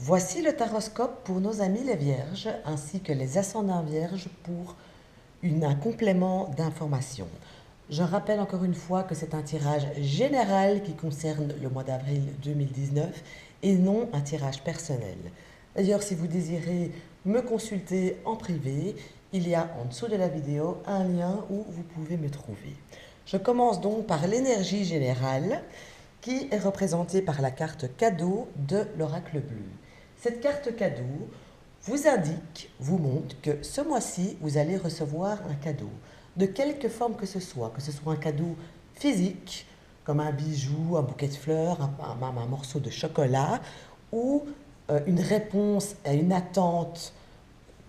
Voici le taroscope pour nos amis les vierges ainsi que les ascendants vierges pour un complément d'information. Je rappelle encore une fois que c'est un tirage général qui concerne le mois d'avril 2019 et non un tirage personnel. D'ailleurs, si vous désirez me consulter en privé, il y a en dessous de la vidéo un lien où vous pouvez me trouver. Je commence donc par l'énergie générale qui est représentée par la carte cadeau de l'oracle bleu. Cette carte cadeau vous indique, vous montre que ce mois-ci, vous allez recevoir un cadeau, de quelque forme que ce soit un cadeau physique, comme un bijou, un bouquet de fleurs, un morceau de chocolat, ou une réponse à une attente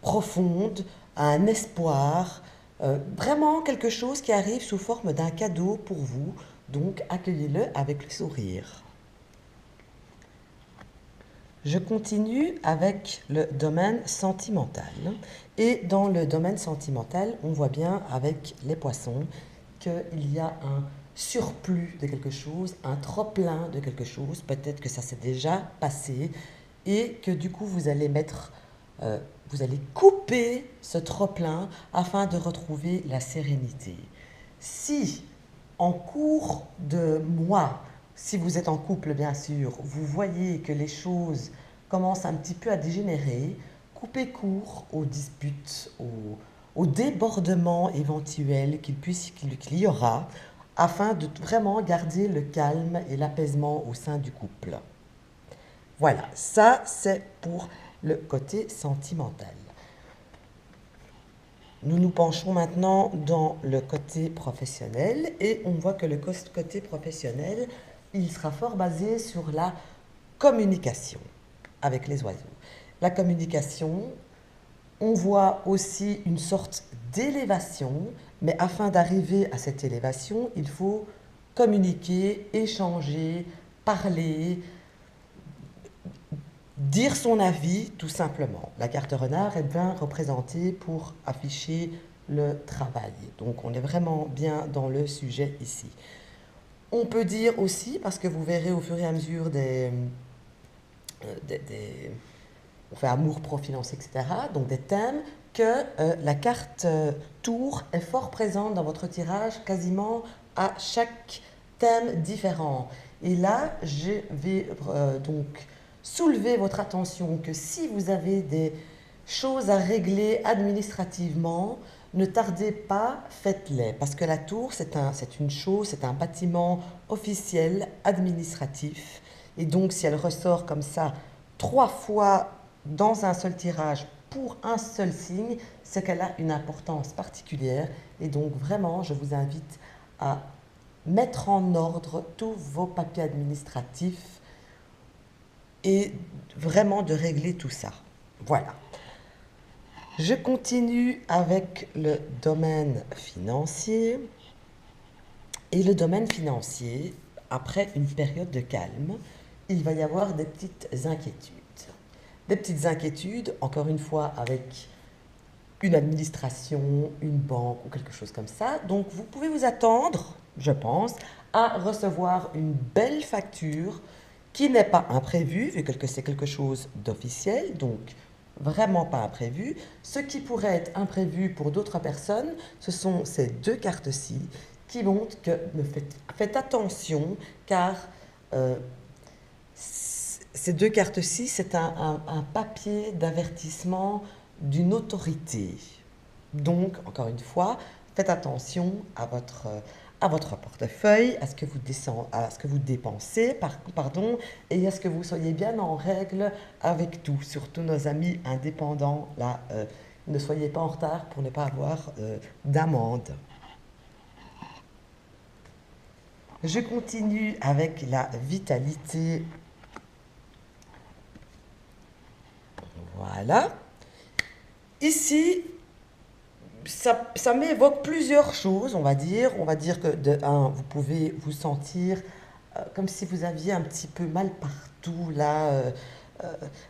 profonde, à un espoir, vraiment quelque chose qui arrive sous forme d'un cadeau pour vous, donc accueillez-le avec le sourire. Je continue avec le domaine sentimental. Et dans le domaine sentimental, on voit bien avec les poissons qu'il y a un surplus de quelque chose, un trop-plein de quelque chose. Peut-être que ça s'est déjà passé et que du coup vous allez vous allez couper ce trop-plein afin de retrouver la sérénité. Si en cours de mois, si vous êtes en couple bien sûr, vous voyez que les choses commencent un petit peu à dégénérer, coupez court aux disputes, aux débordements éventuels qu'il y aura, afin de vraiment garder le calme et l'apaisement au sein du couple. Voilà, ça c'est pour le côté sentimental. Nous nous penchons maintenant dans le côté professionnel et on voit que le côté professionnel, il sera fort basé sur la communication avec les oiseaux. La communication, on voit aussi une sorte d'élévation, mais afin d'arriver à cette élévation, il faut communiquer, échanger, parler, dire son avis, tout simplement. La carte renard est bien représentée pour afficher le travail. Donc on est vraiment bien dans le sujet ici. On peut dire aussi, parce que vous verrez au fur et à mesure on fait amour, pro, finance, etc., donc des thèmes, que la carte tour est fort présente dans votre tirage, quasiment à chaque thème différent. Et là, je vais donc soulever votre attention que si vous avez des choses à régler administrativement, ne tardez pas, faites-les. Parce que la tour, c'est une chose, c'est un bâtiment officiel, administratif. Et donc, si elle ressort comme ça 3 fois dans un seul tirage pour un seul signe, c'est qu'elle a une importance particulière. Et donc, vraiment, je vous invite à mettre en ordre tous vos papiers administratifs et vraiment de régler tout ça. Voilà. Je continue avec le domaine financier. Et le domaine financier, après une période de calme, il va y avoir des petites inquiétudes. Des petites inquiétudes, encore une fois, avec une administration, une banque ou quelque chose comme ça. Donc vous pouvez vous attendre, je pense, à recevoir une belle facture qui n'est pas imprévue, vu que c'est quelque chose d'officiel, donc vraiment pas imprévu. Ce qui pourrait être imprévu pour d'autres personnes, ce sont ces deux cartes-ci qui montrent que faites attention car ces deux cartes-ci, c'est un papier d'avertissement d'une autorité. Donc, encore une fois, faites attention à votre portefeuille, à ce que vous dépensez, et à ce que vous soyez bien en règle avec tout, surtout nos amis indépendants. Là, ne soyez pas en retard pour ne pas avoir d'amende. Je continue avec la vitalité. Voilà. Ici, ça m'évoque plusieurs choses, on va dire. On va dire que de un, vous pouvez vous sentir comme si vous aviez un petit peu mal partout, là,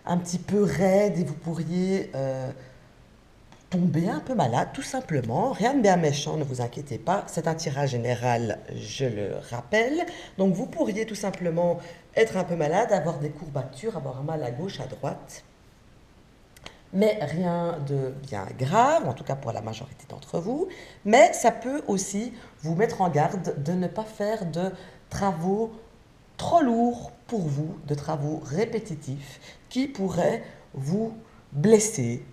un petit peu raide et vous pourriez tomber un peu malade, tout simplement. Rien de bien méchant, ne vous inquiétez pas. C'est un tirage général, je le rappelle. Donc vous pourriez tout simplement être un peu malade, avoir des courbatures, avoir mal à gauche, à droite. Mais rien de bien grave, en tout cas pour la majorité d'entre vous. Mais ça peut aussi vous mettre en garde de ne pas faire de travaux trop lourds pour vous, de travaux répétitifs qui pourraient vous blesser,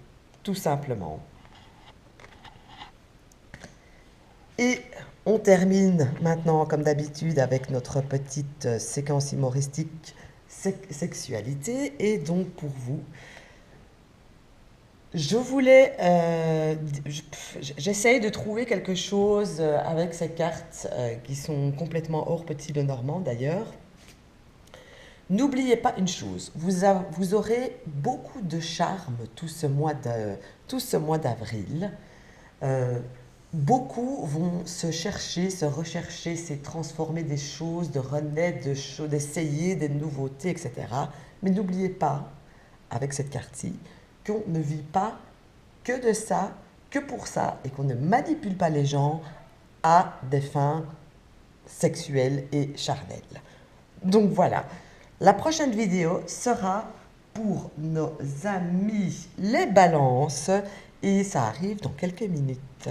tout simplement. Et on termine maintenant, comme d'habitude, avec notre petite séquence humoristique sexualité. Et donc pour vous, je voulais, j'essaye de trouver quelque chose avec ces cartes qui sont complètement hors petit le normand d'ailleurs. N'oubliez pas une chose, vous aurez beaucoup de charme tout ce mois d'avril. Euh, Beaucoup vont se chercher, se rechercher, se transformer des choses, de renaître, d'essayer des nouveautés, etc. Mais n'oubliez pas, avec cette carte-ci, qu'on ne vit pas que de ça, que pour ça, et qu'on ne manipule pas les gens à des fins sexuelles et charnelles. Donc voilà, la prochaine vidéo sera pour nos amis les balances, et ça arrive dans quelques minutes.